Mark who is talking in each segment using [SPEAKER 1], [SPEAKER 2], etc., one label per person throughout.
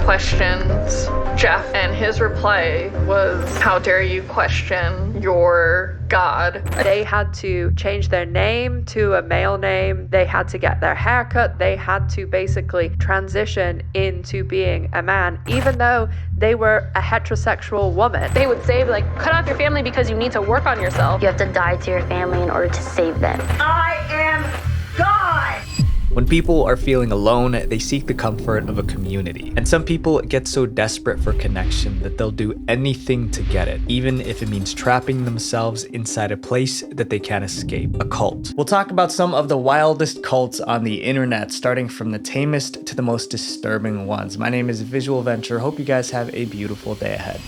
[SPEAKER 1] questioned Jeff, and his reply was, "How dare you question your God?"
[SPEAKER 2] They had to change their name to a male name. They had to get their hair cut. They had to basically transition into being a man, even though they were a heterosexual woman.
[SPEAKER 3] They would say, like, cut off your family because you need to work on yourself.
[SPEAKER 4] You have to die to your family in order to save them.
[SPEAKER 5] I am God!
[SPEAKER 6] When people are feeling alone, they seek the comfort of a community. And some people get so desperate for connection that they'll do anything to get it, even if it means trapping themselves inside a place that they can't escape, a cult. We'll talk about some of the wildest cults on the internet, starting from the tamest to the most disturbing ones. My name is visualventure. Hope you guys have a beautiful day ahead.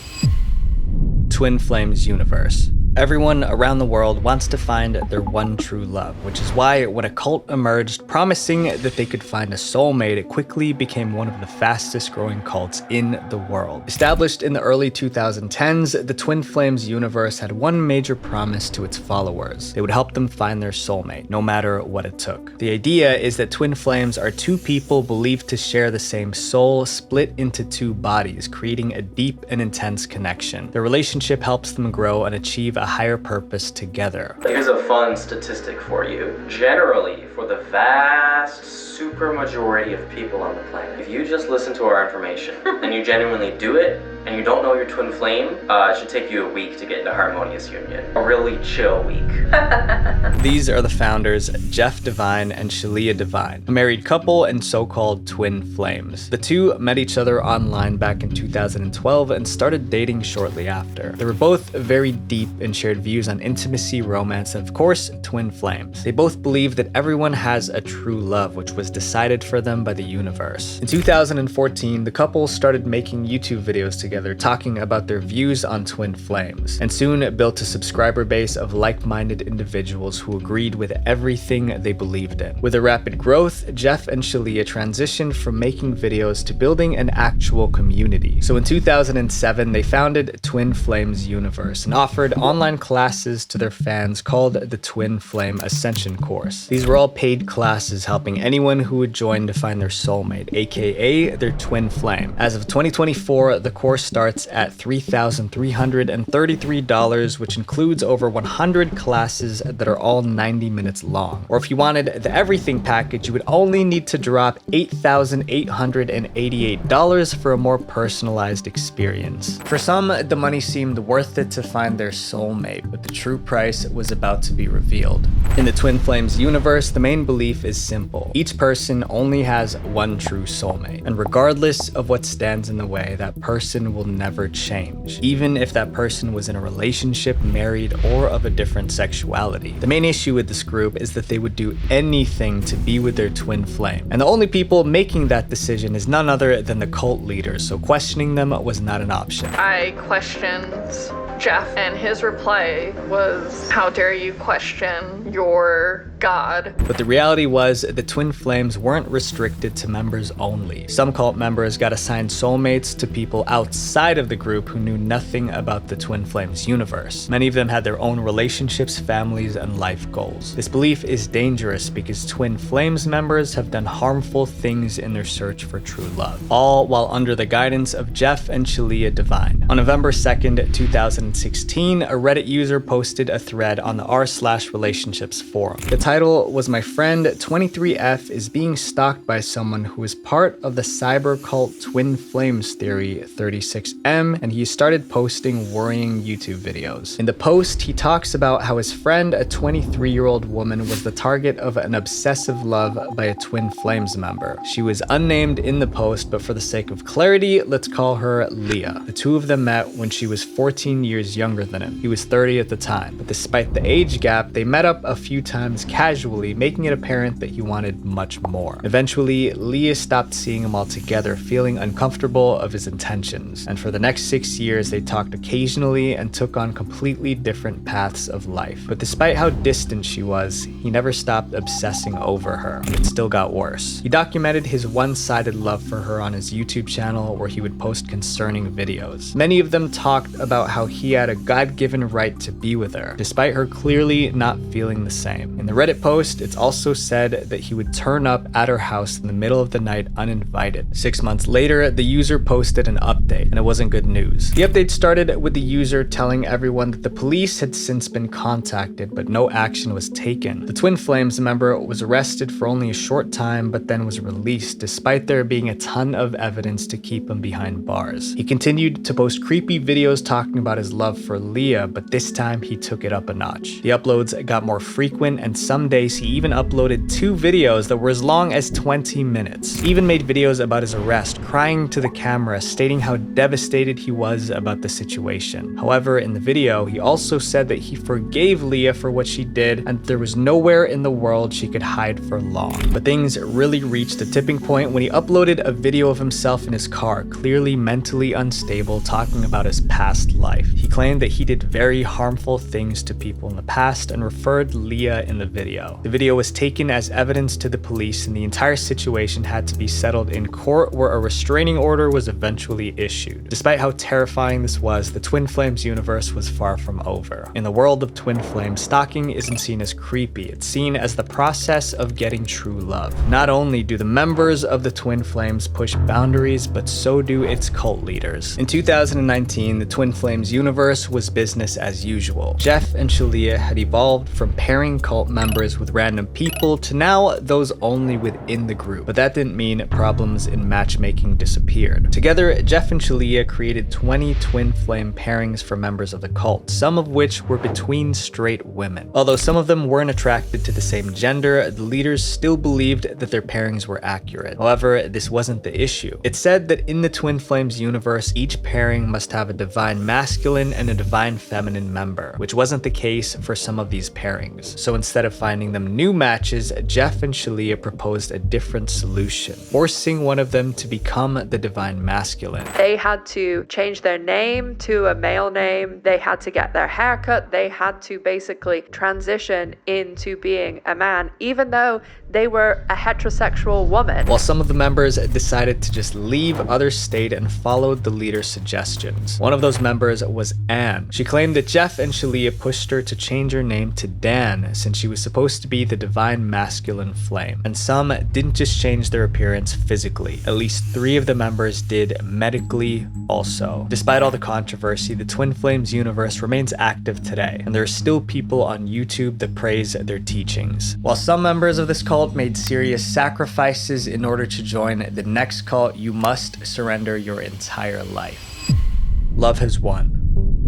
[SPEAKER 6] Twin Flames Universe. Everyone around the world wants to find their one true love, which is why when a cult emerged promising that they could find a soulmate, it quickly became one of the fastest growing cults in the world. Established in the early 2010s, the Twin Flames universe had one major promise to its followers. They would help them find their soulmate, no matter what it took. The idea is that twin flames are two people believed to share the same soul, split into two bodies, creating a deep and intense connection. The relationship helps them grow and achieve a higher purpose together.
[SPEAKER 7] Here's a fun statistic for you. Generally, for the vast super majority of people on the planet, if you just listen to our information and you genuinely do it, and you don't know your twin flame, it should take you a week to get into harmonious union. A really chill week.
[SPEAKER 6] These are the founders, Jeff Divine and Shalia Divine, a married couple and so-called twin flames. The two met each other online back in 2012 and started dating shortly after. They were both very deep and shared views on intimacy, romance, and of course, twin flames. They both believed that everyone has a true love, which was decided for them by the universe. In 2014, the couple started making YouTube videos together talking about their views on twin flames, and soon built a subscriber base of like-minded individuals who agreed with everything they believed in. With a rapid growth, Jeff and Shalia transitioned from making videos to building an actual community. So in 2007, they founded Twin Flames Universe and offered online classes to their fans called the Twin Flame Ascension Course. These were all paid classes helping anyone who would join to find their soulmate, aka their twin flame. As of 2024, the course starts at $3,333, which includes over 100 classes that are all 90 minutes long. Or if you wanted the everything package, you would only need to drop $8,888 for a more personalized experience. For some, the money seemed worth it to find their soulmate, but the true price was about to be revealed. In the Twin Flames universe, the main belief is simple. Each person only has one true soulmate, and regardless of what stands in the way, that person will never change, even if that person was in a relationship, married, or of a different sexuality. The main issue with this group is that they would do anything to be with their twin flame, and the only people making that decision is none other than the cult leaders, so questioning them was not an option.
[SPEAKER 1] I questioned Jeff, and his reply was, "How dare you question your God?"
[SPEAKER 6] But the reality was the twin flames weren't restricted to members only. Some cult members got assigned soulmates to people outside of the group who knew nothing about the twin flames universe. Many of them had their own relationships, families, and life goals. This belief is dangerous because twin flames members have done harmful things in their search for true love, all while under the guidance of Jeff and Shalia Divine. On November 2nd, 2016, a Reddit user posted a thread on the r/relationships forum. The title was, "My friend 23F is being stalked by someone who is part of the cyber cult Twin Flames Theory 36M, and he started posting worrying YouTube videos." In the post, he talks about how his friend, a 23-year-old woman, was the target of an obsessive love by a Twin Flames member. She was unnamed in the post, but for the sake of clarity, let's call her Leah. The two of them met when she was 14 years younger than him. He was 30 at the time, but despite the age gap, they met up a few times casually, making it apparent that he wanted much more. Eventually, Leah stopped seeing him altogether, feeling uncomfortable of his intentions, and for the next 6 years, they talked occasionally and took on completely different paths of life. But despite how distant she was, he never stopped obsessing over her, and it still got worse. He documented his one-sided love for her on his YouTube channel, where he would post concerning videos. Many of them talked about how he had a God-given right to be with her, despite her clearly not feeling the same. In the Reddit Reddit post, it's also said that he would turn up at her house in the middle of the night uninvited. 6 months later, the user posted an update, and it wasn't good news. The update started with the user telling everyone that the police had since been contacted, but no action was taken. The Twin Flames member was arrested for only a short time, but then was released, despite there being a ton of evidence to keep him behind bars. He continued to post creepy videos talking about his love for Leah, but this time he took it up a notch. The uploads got more frequent, and some days he even uploaded 2 videos that were as long as 20 minutes. He even made videos about his arrest, crying to the camera, stating how devastated he was about the situation. However, in the video, he also said that he forgave Leah for what she did and there was nowhere in the world she could hide for long. But things really reached a tipping point when he uploaded a video of himself in his car, clearly mentally unstable, talking about his past life. He claimed that he did very harmful things to people in the past and referred Leah in the video. The video was taken as evidence to the police and the entire situation had to be settled in court, where a restraining order was eventually issued. Despite how terrifying this was, the Twin Flames universe was far from over. In the world of Twin Flames, stalking isn't seen as creepy, it's seen as the process of getting true love. Not only do the members of the Twin Flames push boundaries, but so do its cult leaders. In 2019, the Twin Flames universe was business as usual. Jeff and Shalia had evolved from pairing cult members with random people to now those only within the group. But that didn't mean problems in matchmaking disappeared. Together, Jeff and Shalia created 20 Twin Flame pairings for members of the cult, some of which were between straight women. Although some of them weren't attracted to the same gender, the leaders still believed that their pairings were accurate. However, this wasn't the issue. It said that in the Twin Flames universe, each pairing must have a divine masculine and a divine feminine member, which wasn't the case for some of these pairings. So instead of finding them new matches, Jeff and Shalia proposed a different solution, forcing one of them to become the divine masculine.
[SPEAKER 2] They had to change their name to a male name. They had to get their hair cut. They had to basically transition into being a man, even though they were a heterosexual woman.
[SPEAKER 6] While some of the members decided to just leave, others stayed and followed the leader's suggestions. One of those members was Anne. She claimed that Jeff and Shalia pushed her to change her name to Dan, since she was supposed to be the divine masculine flame. And some didn't just change their appearance physically. At least 3 of the members did medically also. Despite all the controversy, the Twin Flames universe remains active today, and there are still people on YouTube that praise their teachings. While some members of this cult made serious sacrifices in order to join the next cult, you must surrender your entire life. Love has won.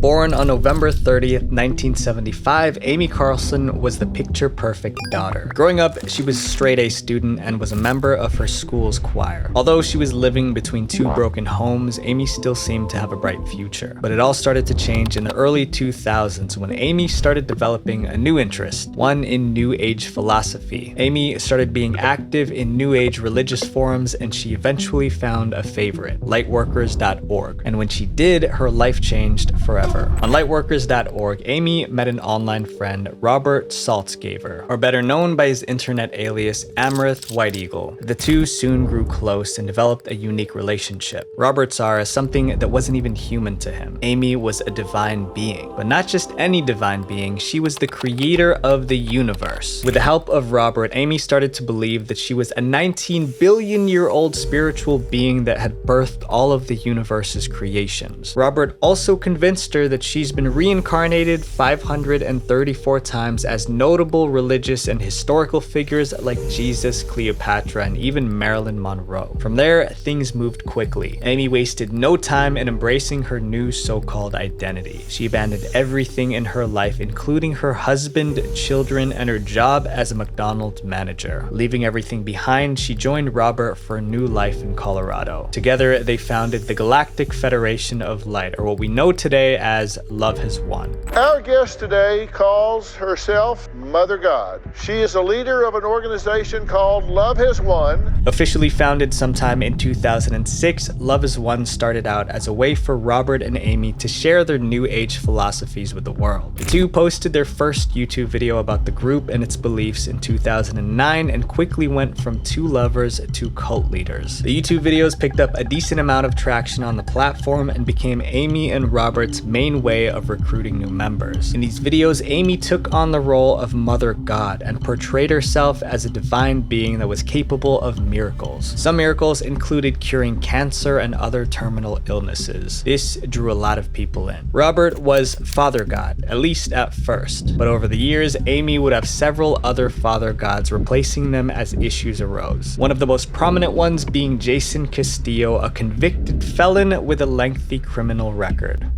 [SPEAKER 6] Born on November 30th, 1975, Amy Carlson was the picture-perfect daughter. Growing up, she was a straight-A student and was a member of her school's choir. Although she was living between 2 broken homes, Amy still seemed to have a bright future. But it all started to change in the early 2000s when Amy started developing a new interest, one in New Age philosophy. Amy started being active in New Age religious forums, and she eventually found a favorite, lightworkers.org. And when she did, her life changed forever. On lightworkers.org, Amy met an online friend, Robert Saltzgaver, or better known by his internet alias Amaranth White Eagle. The two soon grew close and developed a unique relationship. Robert saw her as something that wasn't even human to him. Amy was a divine being, but not just any divine being, she was the creator of the universe. With the help of Robert, Amy started to believe that she was a 19 billion year old spiritual being that had birthed all of the universe's creations. Robert also convinced her that she's been reincarnated 534 times as notable religious and historical figures like Jesus, Cleopatra, and even Marilyn Monroe. From there, things moved quickly. Amy wasted no time in embracing her new so-called identity. She abandoned everything in her life, including her husband, children, and her job as a McDonald's manager. Leaving everything behind, she joined Robert for a new life in Colorado. Together, they founded the Galactic Federation of Light, or what we know today as Love Has Won.
[SPEAKER 8] Our guest today calls herself Mother God. She is a leader of an organization called Love Has Won.
[SPEAKER 6] Officially founded sometime in 2006, Love Has Won started out as a way for Robert and Amy to share their new age philosophies with the world. The two posted their first YouTube video about the group and its beliefs in 2009 and quickly went from 2 lovers to cult leaders. The YouTube videos picked up a decent amount of traction on the platform and became Amy and Robert's main main way of recruiting new members. In these videos, Amy took on the role of Mother God and portrayed herself as a divine being that was capable of miracles. Some miracles included curing cancer and other terminal illnesses. This drew a lot of people in. Robert was Father God, at least at first, but over the years, Amy would have several other Father Gods, replacing them as issues arose. One of the most prominent ones being Jason Castillo, a convicted felon with a lengthy criminal record.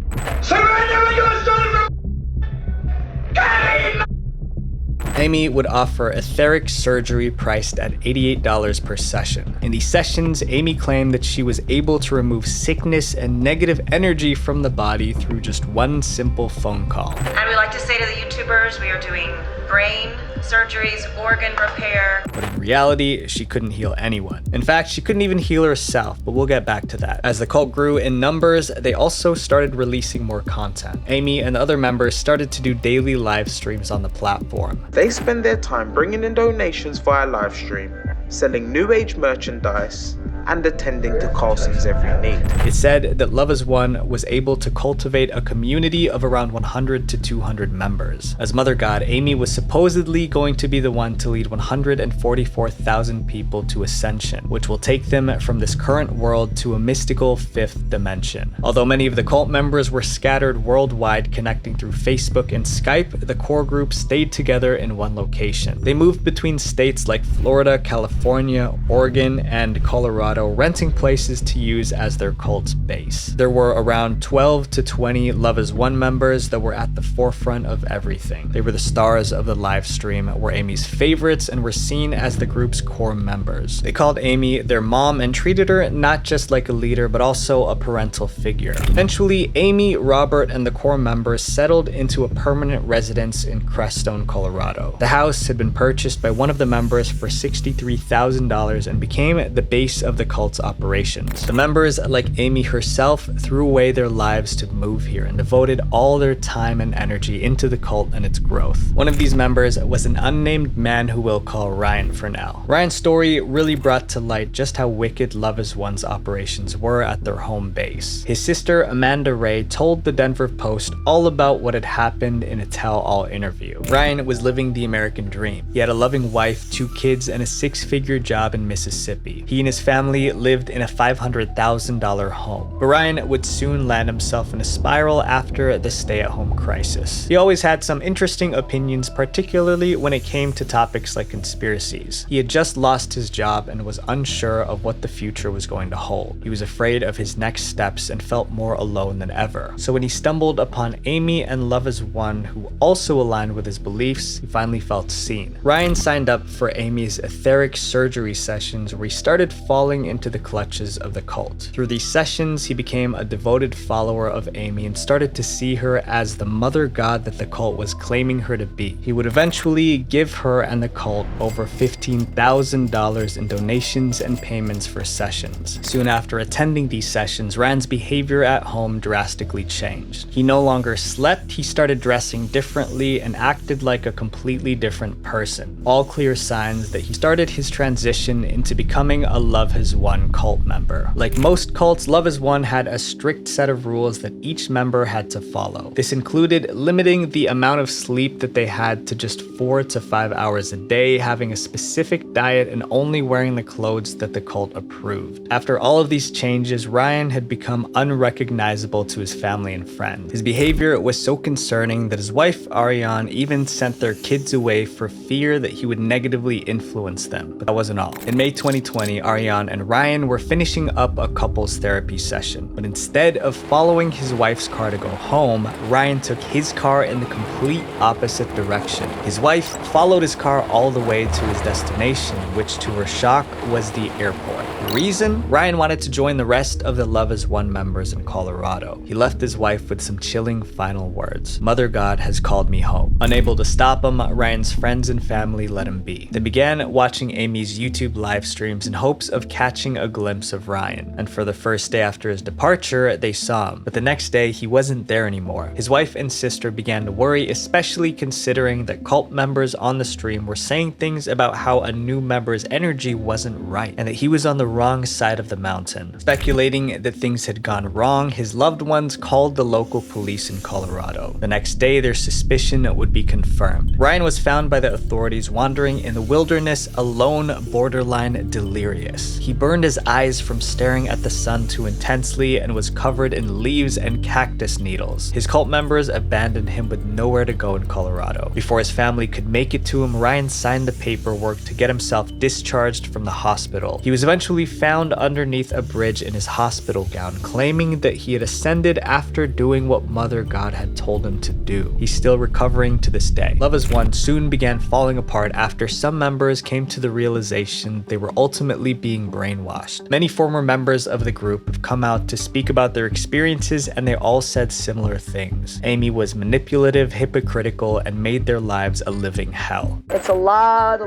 [SPEAKER 6] Amy would offer etheric surgery priced at $88 per session. In these sessions, Amy claimed that she was able to remove sickness and negative energy from the body through just one simple phone call.
[SPEAKER 9] And we like to say to the YouTubers, we are doing brain surgeries, organ repair.
[SPEAKER 6] But in reality, she couldn't heal anyone. In fact, she couldn't even heal herself, but we'll get back to that. As the cult grew in numbers, they also started releasing more content. Amy and the other members started to do daily live streams on the platform.
[SPEAKER 10] They spend their time bringing in donations via live stream, selling new age merchandise, and attending to Carlson's every need.
[SPEAKER 6] It said that Love Is One was able to cultivate a community of around 100 to 200 members. As Mother God, Amy was supposedly going to be the one to lead 144,000 people to ascension, which will take them from this current world to a mystical fifth dimension. Although many of the cult members were scattered worldwide, connecting through Facebook and Skype, the core group stayed together in one location. They moved between states like Florida, California, Oregon, and Colorado, renting places to use as their cult's base. There were around 12 to 20 Love Is One members that were at the forefront of everything. They were the stars of the live stream, were Amy's favorites, and were seen as the group's core members. They called Amy their mom and treated her not just like a leader, but also a parental figure. Eventually, Amy, Robert, and the core members settled into a permanent residence in Crestone, Colorado. The house had been purchased by one of the members for $63,000 and became the base of the cult's operations. The members, like Amy herself, threw away their lives to move here and devoted all their time and energy into the cult and its growth. One of these members was an unnamed man who we'll call Ryan for now. Ryan's story really brought to light just how wicked Love Is One's operations were at their home base. His sister, Amanda Ray, told the Denver Post all about what had happened in a tell-all interview. Ryan was living the American dream. He had a loving wife, 2 kids, and a 6-figure job in Mississippi. He and his family lived in a $500,000 home. But Ryan would soon land himself in a spiral after the stay-at-home crisis. He always had some interesting opinions, particularly when it came to topics like conspiracies. He had just lost his job and was unsure of what the future was going to hold. He was afraid of his next steps and felt more alone than ever. So when he stumbled upon Amy and Love Is One, who also aligned with his beliefs, he finally felt seen. Ryan signed up for Amy's etheric surgery sessions, where he started falling into the clutches of the cult. Through these sessions, he became a devoted follower of Amy and started to see her as the Mother God that the cult was claiming her to be. He would eventually give her and the cult over $15,000 in donations and payments for sessions. Soon after attending these sessions, Ryan's behavior at home drastically changed. He no longer slept, he started dressing differently and acted like a completely different person. All clear signs that he started his transition into becoming a Love Is One cult member. Like most cults, Love Is One had a strict set of rules that each member had to follow. This included limiting the amount of sleep that they had to just 4 to 5 hours a day, having a specific diet, and only wearing the clothes that the cult approved. After all of these changes, Ryan had become unrecognizable to his family and friends. His behavior was so concerning that his wife, Ariane, even sent their kids away for fear that he would negatively influence them. But that wasn't all. In May 2020, Ariane and Ryan were finishing up a couples therapy session, but instead of following his wife's car to go home, Ryan took his car in the complete opposite direction. His wife followed his car all the way to his destination, which to her shock was the airport. The reason? Ryan wanted to join the rest of the Love Is One members in Colorado. He left his wife with some chilling final words. Mother God has called me home. Unable to stop him, Ryan's friends and family let him be. They began watching Amy's YouTube live streams in hopes of catching a glimpse of Ryan, and for the first day after his departure, they saw him. But the next day, he wasn't there anymore. His wife and sister began to worry, especially considering that cult members on the stream were saying things about how a new member's energy wasn't right, and that he was on the wrong side of the mountain. Speculating that things had gone wrong, his loved ones called the local police in Colorado. The next day, their suspicion would be confirmed. Ryan was found by the authorities wandering in the wilderness alone, borderline delirious. He burned his eyes from staring at the sun too intensely and was covered in leaves and cactus needles. His cult members abandoned him with nowhere to go in Colorado. Before his family could make it to him, Ryan signed the paperwork to get himself discharged from the hospital. He was eventually found underneath a bridge in his hospital gown, claiming that he had ascended after doing what Mother God had told him to do. He's still recovering to this day. Love as One soon began falling apart after some members came to the realization they were ultimately being brainwashed. Many former members of the group have come out to speak about their experiences, and they all said similar things. Amy was manipulative, hypocritical, and made their lives a living hell.
[SPEAKER 11] It's a lot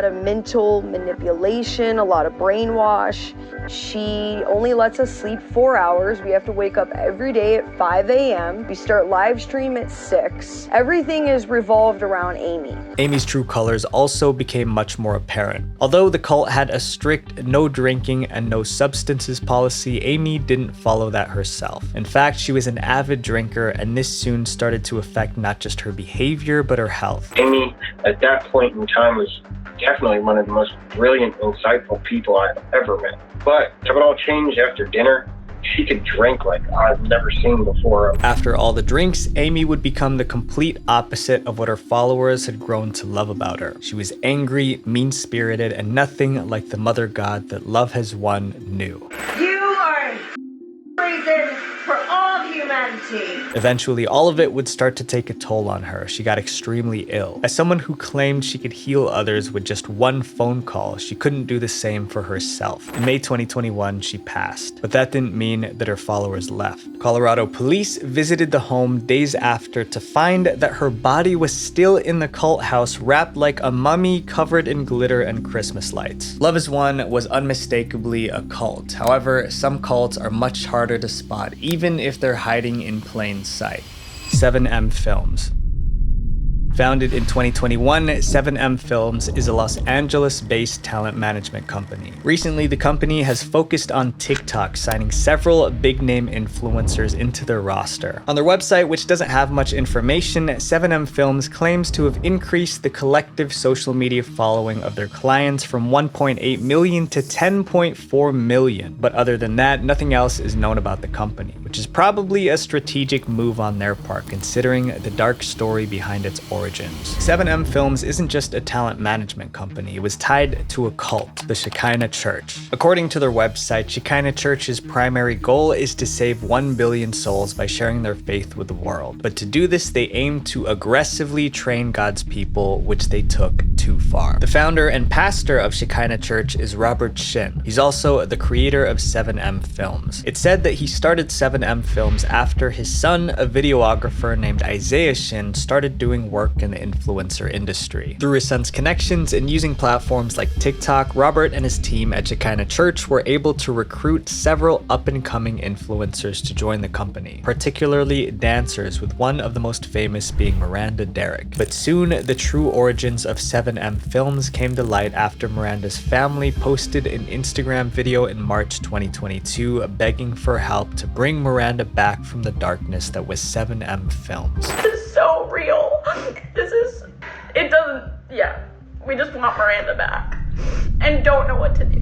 [SPEAKER 11] of mental manipulation, a lot of brainwash. She only lets us sleep 4 hours. We have to wake up every day at 5 a.m. We start live stream at 6. Everything is revolved around Amy.
[SPEAKER 6] Amy's true colors also became much more apparent. Although the cult had a strict no drinking and no substances policy, Amy didn't follow that herself. In fact, she was an avid drinker, and this soon started to affect not just her behavior, but her health.
[SPEAKER 12] Amy, at that point in time, was definitely one of the most brilliant, insightful people I've ever met. But it all changed after dinner. She could drink like I've never seen before.
[SPEAKER 6] After all the drinks, Amy would become the complete opposite of what her followers had grown to love about her. She was angry, mean-spirited, and nothing like the Mother God that Love Has Won knew.
[SPEAKER 5] You are reason for all humanity.
[SPEAKER 6] Eventually, all of it would start to take a toll on her. She got extremely ill. As someone who claimed she could heal others with just one phone call, she couldn't do the same for herself. In May 2021, she passed. But that didn't mean that her followers left. Colorado police visited the home days after to find that her body was still in the cult house, wrapped like a mummy, covered in glitter and Christmas lights. Love Is One was unmistakably a cult. However, some cults are much harder to spot, even if they're hiding in plain sight. 7M Films. Founded in 2021, 7M Films is a Los Angeles-based talent management company. Recently, the company has focused on TikTok, signing several big-name influencers into their roster. On their website, which doesn't have much information, 7M Films claims to have increased the collective social media following of their clients from 1.8 million to 10.4 million. But other than that, nothing else is known about the company, which is probably a strategic move on their part, considering the dark story behind its origins. 7M Films isn't just a talent management company, it was tied to a cult, the Shekinah Church. According to their website, Shekinah Church's primary goal is to save 1 billion souls by sharing their faith with the world. But to do this, they aim to aggressively train God's people, which they took too far. The founder and pastor of Shekinah Church is Robert Shin. He's also the creator of 7M Films. It's said that he started 7M Films after his son, a videographer named Isaiah Shin, started doing work in the influencer industry. Through his son's connections and using platforms like TikTok, Robert and his team at Shekinah Church were able to recruit several up-and-coming influencers to join the company, particularly dancers, with one of the most famous being Miranda Derrick. But soon, the true origins of 7M Films came to light after Miranda's family posted an Instagram video in March 2022 begging for help to bring Miranda back from the darkness that was 7M Films.
[SPEAKER 1] This is so real. We just want Miranda back and don't know what to do.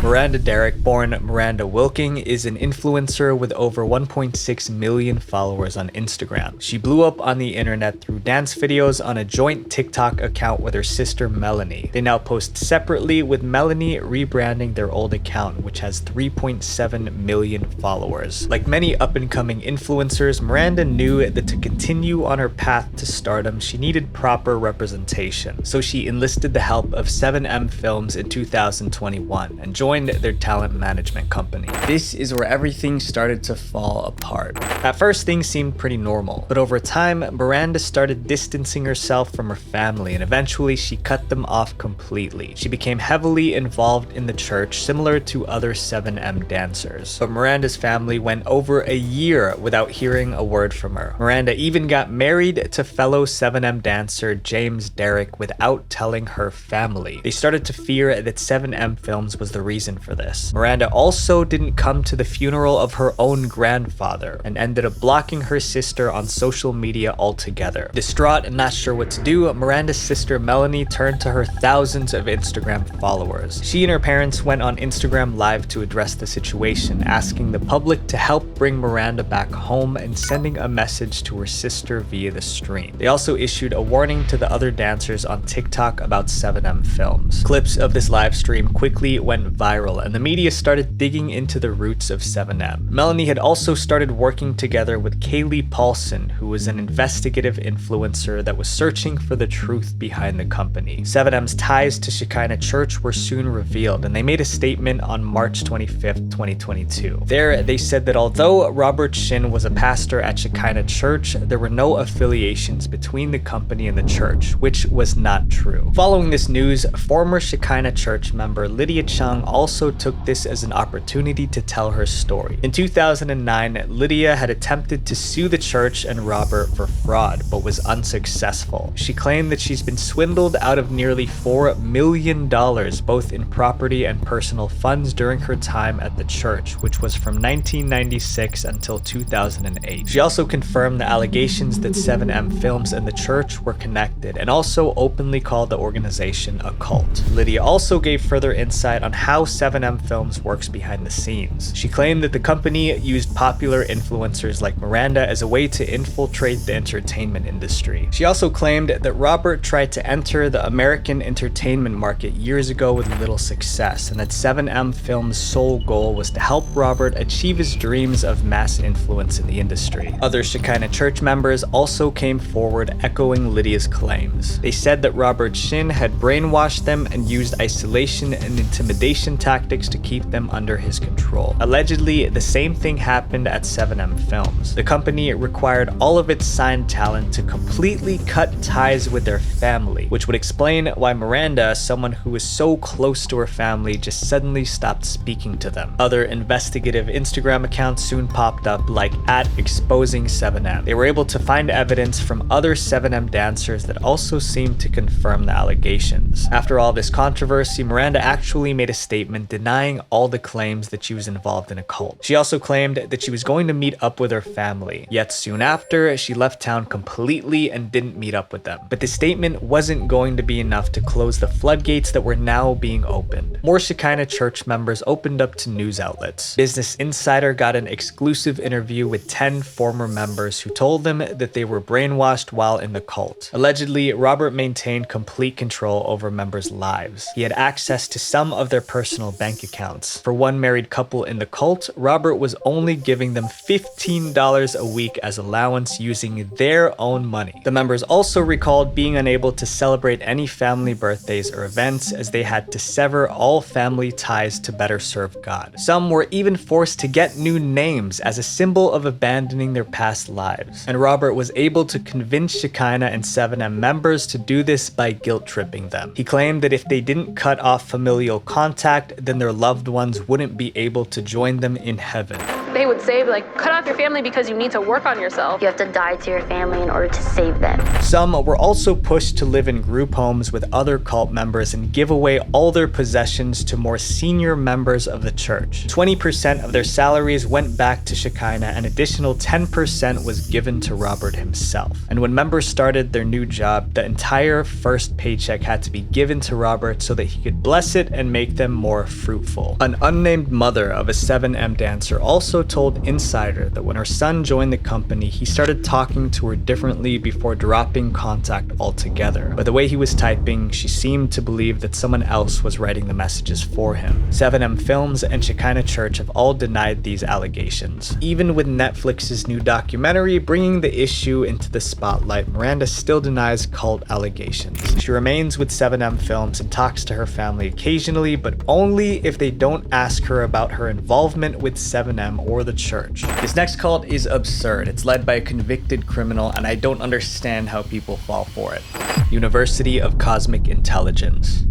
[SPEAKER 6] Miranda Derrick, born Miranda Wilking, is an influencer with over 1.6 million followers on Instagram. She blew up on the internet through dance videos on a joint TikTok account with her sister Melanie. They now post separately, with Melanie rebranding their old account, which has 3.7 million followers. Like many up-and-coming influencers, Miranda knew that to continue on her path to stardom, she needed proper representation. So she enlisted the help of 7M Films in 2021. 1 and joined their talent management company. This is where everything started to fall apart. At first, things seemed pretty normal, but over time, Miranda started distancing herself from her family, and eventually she cut them off completely. She became heavily involved in the church, similar to other 7M dancers. But Miranda's family went over a year without hearing a word from her. Miranda even got married to fellow 7M dancer James Derrick without telling her family. They started to fear that 7M Films was the reason for this. Miranda also didn't come to the funeral of her own grandfather and ended up blocking her sister on social media altogether. Distraught and not sure what to do, Miranda's sister Melanie turned to her thousands of Instagram followers. She and her parents went on Instagram Live to address the situation, asking the public to help bring Miranda back home and sending a message to her sister via the stream. They also issued a warning to the other dancers on TikTok about 7M Films. Clips of this live stream quickly went viral, and the media started digging into the roots of 7M. Melanie had also started working together with Kaylee Paulson, who was an investigative influencer that was searching for the truth behind the company. 7M's ties to Shekinah Church were soon revealed, and they made a statement on March 25th, 2022. There, they said that although Robert Shin was a pastor at Shekinah Church, there were no affiliations between the company and the church, which was not true. Following this news, former Shekinah Church member Lydia Chung also took this as an opportunity to tell her story. In 2009, Lydia had attempted to sue the church and Robert for fraud, but was unsuccessful. She claimed that she's been swindled out of nearly $4 million, both in property and personal funds during her time at the church, which was from 1996 until 2008. She also confirmed the allegations that 7M Films and the church were connected, and also openly called the organization a cult. Lydia also gave further insight on how 7M Films works behind the scenes. She claimed that the company used popular influencers like Miranda as a way to infiltrate the entertainment industry. She also claimed that Robert tried to enter the American entertainment market years ago with little success, and that 7M Films' sole goal was to help Robert achieve his dreams of mass influence in the industry. Other Shekinah Church members also came forward echoing Lydia's claims. They said that Robert Shin had brainwashed them and used isolation and intimidation tactics to keep them under his control. Allegedly, the same thing happened at 7M Films. The company required all of its signed talent to completely cut ties with their family, which would explain why Miranda, someone who was so close to her family, just suddenly stopped speaking to them. Other investigative Instagram accounts soon popped up, like @exposing7m. They were able to find evidence from other 7M dancers that also seemed to confirm the allegations. After all this controversy, Miranda actually made a statement denying all the claims that she was involved in a cult. She also claimed that she was going to meet up with her family, yet soon after, she left town completely and didn't meet up with them. But the statement wasn't going to be enough to close the floodgates that were now being opened. More Shekinah Church members opened up to news outlets. Business Insider got an exclusive interview with 10 former members who told them that they were brainwashed while in the cult. Allegedly, Robert maintained complete control over members' lives. He had access to some of their personal bank accounts. For one married couple in the cult, Robert was only giving them $15 a week as allowance using their own money. The members also recalled being unable to celebrate any family birthdays or events, as they had to sever all family ties to better serve God. Some were even forced to get new names as a symbol of abandoning their past lives. And Robert was able to convince Shekinah and 7M members to do this by guilt-tripping them. He claimed that if they didn't cut off familial contact, then their loved ones wouldn't be able to join them in heaven.
[SPEAKER 3] They would say, like, cut off your family because you need to work on yourself.
[SPEAKER 4] You have to die to your family in order to save them.
[SPEAKER 6] Some were also pushed to live in group homes with other cult members and give away all their possessions to more senior members of the church. 20% of their salaries went back to Shekinah, and additional 10% was given to Robert himself. And when members started their new job, the entire first paycheck had to be given to Robert so that he could bless it and make them more fruitful. An unnamed mother of a 7M dancer also told Insider that when her son joined the company, he started talking to her differently before dropping contact altogether. By the way he was typing, she seemed to believe that someone else was writing the messages for him. 7M Films and Shekinah Church have all denied these allegations. Even with Netflix's new documentary bringing the issue into the spotlight, Miranda still denies cult allegations. She remains with 7M Films and talks to her family occasionally, but only if they don't ask her about her involvement with 7M or the church. This next cult is absurd. It's led by a convicted criminal, and I don't understand how people fall for it. University of Cosmic Intelligence.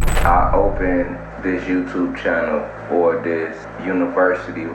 [SPEAKER 13] I opened this YouTube channel for this University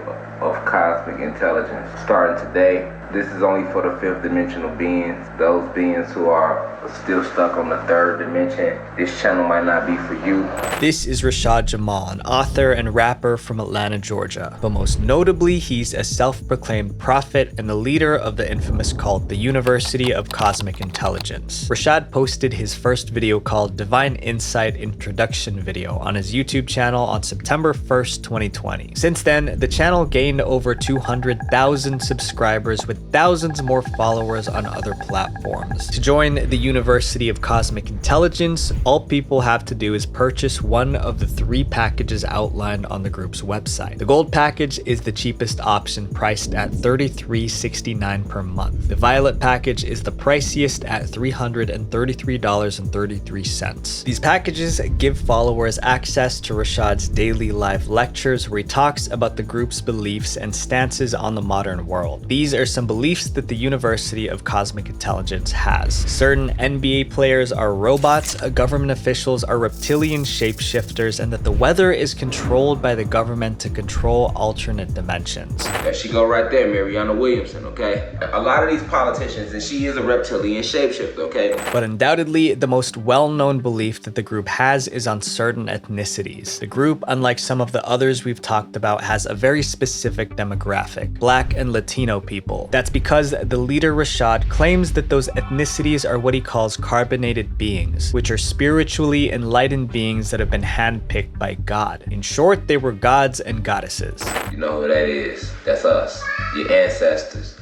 [SPEAKER 13] of Cosmic Intelligence. Starting today, this is only for the fifth dimensional beings, those beings who are still stuck on the third dimension. This channel might not be for you.
[SPEAKER 6] This is Rashad Jamal, an author and rapper from Atlanta, Georgia. But most notably, he's a self-proclaimed prophet and the leader of the infamous cult, the University of Cosmic Intelligence. Rashad posted his first video called Divine Insight Introduction Video on his YouTube channel on September 1st, 2020. Since then, the channel gained over 200,000 subscribers with thousands more followers on other platforms. To join the University of Cosmic Intelligence, all people have to do is purchase one of the 3 packages outlined on the group's website. The gold package is the cheapest option, priced at $33.69 per month. The violet package is the priciest at $333.33. These packages give followers access to Rashad's daily live lectures where he talks about the group's beliefs and stances on the modern world. These are some beliefs that the University of Cosmic Intelligence has. Certain NBA players are robots, government officials are reptilian shapeshifters, and that the weather is controlled by the government to control alternate dimensions.
[SPEAKER 14] There she go right there, Mariana Williamson, okay? A lot of these politicians, and she is a reptilian shapeshifter, okay?
[SPEAKER 6] But undoubtedly, the most well-known belief that the group has is on certain ethnicities. The group, unlike some of the others we've talked about, has a very specific demographic: Black and Latino people. That's because the leader Rashad claims that those ethnicities are what he calls carbonated beings, which are spiritually enlightened beings that have been handpicked by God. In short, they were gods and goddesses.
[SPEAKER 14] You know who that is? That's us, your ancestors.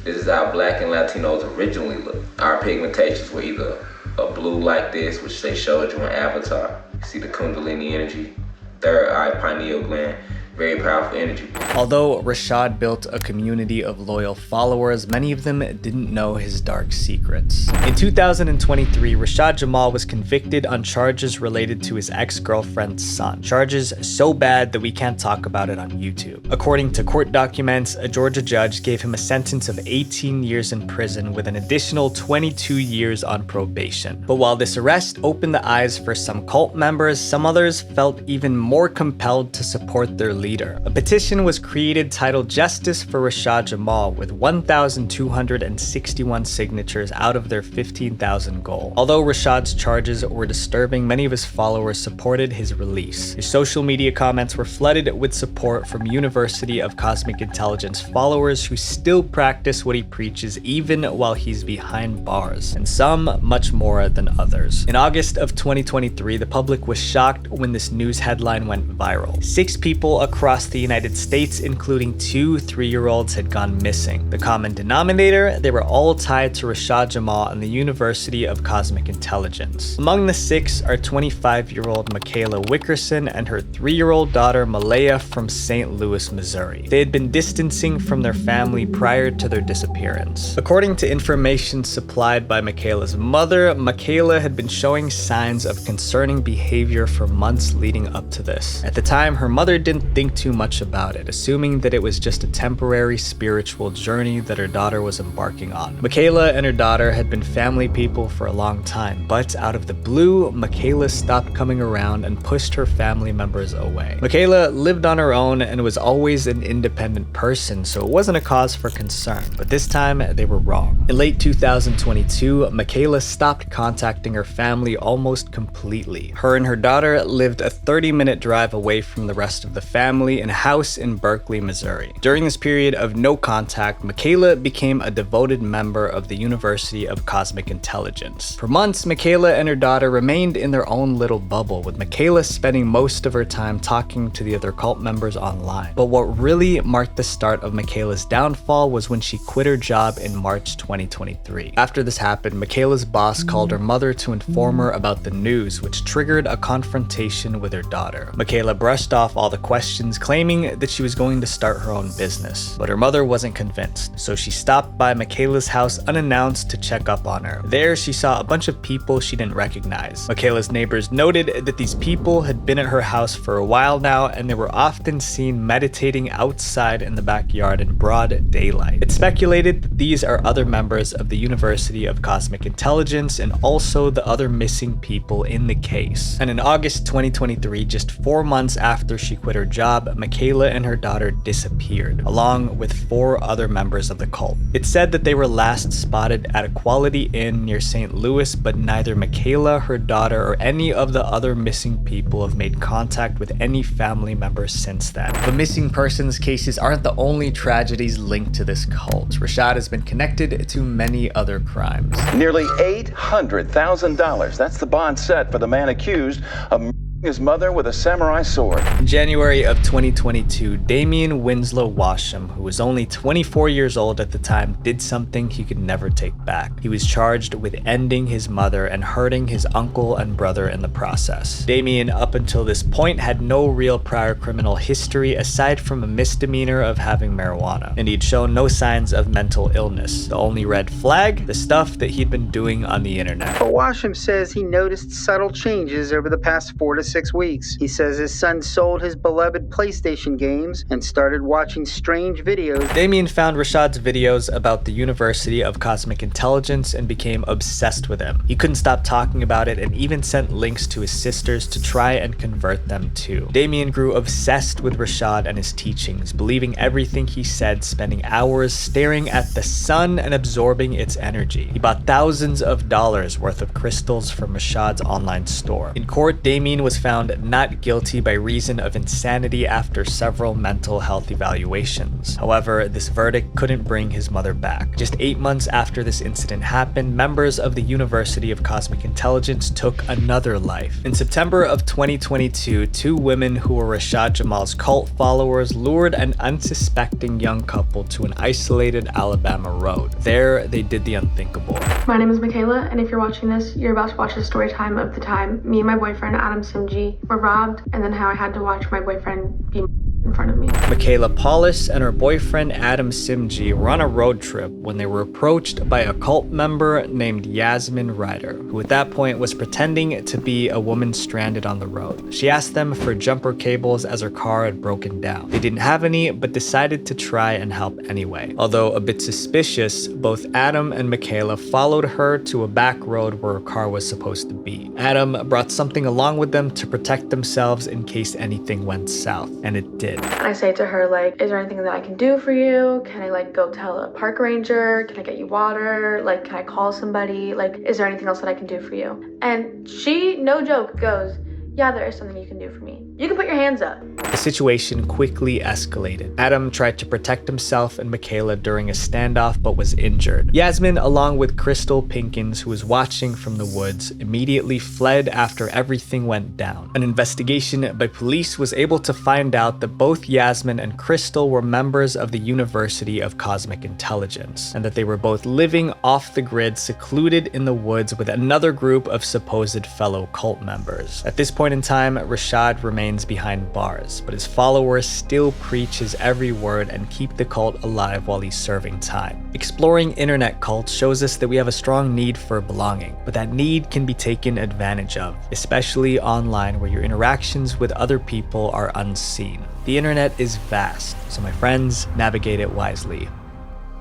[SPEAKER 14] This is how Black and Latinos originally looked. Our pigmentations were either a blue like this, which they showed you in Avatar. You see the Kundalini energy, third eye pineal gland. Very powerful energy.
[SPEAKER 6] Although Rashad built a community of loyal followers, many of them didn't know his dark secrets. In 2023, Rashad Jamal was convicted on charges related to his ex-girlfriend's son. Charges so bad that we can't talk about it on YouTube. According to court documents, a Georgia judge gave him a sentence of 18 years in prison with an additional 22 years on probation. But while this arrest opened the eyes for some cult members, some others felt even more compelled to support their leader. A petition was created titled Justice for Rashad Jamal with 1,261 signatures out of their 15,000 goal. Although Rashad's charges were disturbing, many of his followers supported his release. His social media comments were flooded with support from University of Cosmic Intelligence followers who still practice what he preaches even while he's behind bars, and some much more than others. In August of 2023, the public was shocked when this news headline went viral. 6 people across the United States, including 2 3-year-olds, had gone missing. The common denominator, they were all tied to Rashad Jamal and the University of Cosmic Intelligence. Among the 6 are 25-year-old Michaela Wickerson and her 3-year-old daughter Malaya from St. Louis, Missouri. They had been distancing from their family prior to their disappearance. According to information supplied by Michaela's mother, Michaela had been showing signs of concerning behavior for months leading up to this. At the time, her mother didn't think too much about it, assuming that it was just a temporary spiritual journey that her daughter was embarking on. Michaela and her daughter had been family people for a long time, but out of the blue, Michaela stopped coming around and pushed her family members away. Michaela lived on her own and was always an independent person, so it wasn't a cause for concern, but this time they were wrong. In late 2022, Michaela stopped contacting her family almost completely. Her and her daughter lived a 30-minute drive away from the rest of the family, family in a house in Berkeley, Missouri. During this period of no contact, Michaela became a devoted member of the University of Cosmic Intelligence. For months, Michaela and her daughter remained in their own little bubble, with Michaela spending most of her time talking to the other cult members online. But what really marked the start of Michaela's downfall was when she quit her job in March 2023. After this happened, Michaela's boss called her mother to inform her about the news, which triggered a confrontation with her daughter. Michaela brushed off all the questions, claiming that she was going to start her own business. But her mother wasn't convinced, so she stopped by Michaela's house unannounced to check up on her. There, she saw a bunch of people she didn't recognize. Michaela's neighbors noted that these people had been at her house for a while now, and they were often seen meditating outside in the backyard in broad daylight. It's speculated that these are other members of the University of Cosmic Intelligence and also the other missing people in the case. And in August 2023, just 4 months after she quit her job, Michaela and her daughter disappeared, along with 4 other members of the cult. It's said that they were last spotted at a Quality Inn near St. Louis, but neither Michaela, her daughter, or any of the other missing people have made contact with any family members since then. The missing persons cases aren't the only tragedies linked to this cult. Rashad has been connected to many other crimes.
[SPEAKER 15] Nearly $800,000. That's the bond set for the man accused of his mother with a samurai sword.
[SPEAKER 6] In January of 2022, Damien Winslow Washam, who was only 24 years old at the time, did something he could never take back. He was charged with ending his mother and hurting his uncle and brother in the process. Damien, up until this point, had no real prior criminal history aside from a misdemeanor of having marijuana, and he'd shown no signs of mental illness. The only red flag? The stuff that he'd been doing on the internet.
[SPEAKER 16] But Washam says he noticed subtle changes over the past 4 to 6 weeks. He says his son sold his beloved PlayStation games and started watching strange videos.
[SPEAKER 6] Damien found Rashad's videos about the University of Cosmic Intelligence and became obsessed with him. He couldn't stop talking about it and even sent links to his sisters to try and convert them too. Damien grew obsessed with Rashad and his teachings, believing everything he said, spending hours staring at the sun and absorbing its energy. He bought thousands of dollars worth of crystals from Rashad's online store. In court, Damien was found not guilty by reason of insanity after several mental health evaluations. However, this verdict couldn't bring his mother back. Just 8 months after this incident happened, members of the University of Cosmic Intelligence took another life. In September of 2022, 2 women who were Rashad Jamal's cult followers lured an unsuspecting young couple to an isolated Alabama road. There, they did the unthinkable.
[SPEAKER 17] My name is Michaela, and if you're watching this, you're about to watch the story time of the time me and my boyfriend, Adam Simji, were robbed, and then how I had to watch my boyfriend be in front of me.
[SPEAKER 6] Michaela Paulus and her boyfriend Adam Simji were on a road trip when they were approached by a cult member named Yasmin Ryder, who at that point was pretending to be a woman stranded on the road. She asked them for jumper cables as her car had broken down. They didn't have any, but decided to try and help anyway. Although a bit suspicious, both Adam and Michaela followed her to a back road where her car was supposed to be. Adam brought something along with them to protect themselves in case anything went south, and it did.
[SPEAKER 17] And I say to her, like, is there anything that I can do for you? Can I, like, go tell a park ranger? Can I get you water? Like, can I call somebody? Like, is there anything else that I can do for you? And she, no joke, goes, yeah, there is something you can do for me. You can put your hands up.
[SPEAKER 6] The situation quickly escalated. Adam tried to protect himself and Michaela during a standoff, but was injured. Yasmin, along with Crystal Pinkins, who was watching from the woods, immediately fled after everything went down. An investigation by police was able to find out that both Yasmin and Crystal were members of the University of Cosmic Intelligence, and that they were both living off the grid, secluded in the woods with another group of supposed fellow cult members. At this point in time, Rashad remains behind bars, but his followers still preach his every word and keep the cult alive while he's serving time. Exploring internet cults shows us that we have a strong need for belonging, but that need can be taken advantage of, especially online where your interactions with other people are unseen. The internet is vast, so my friends, navigate it wisely.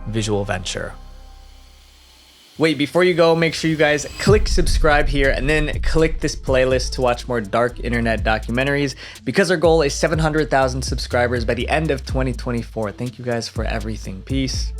[SPEAKER 6] Visual Venture. Wait, before you go, make sure you guys click subscribe here and then click this playlist to watch more dark internet documentaries, because our goal is 700,000 subscribers by the end of 2024. Thank you guys for everything. Peace.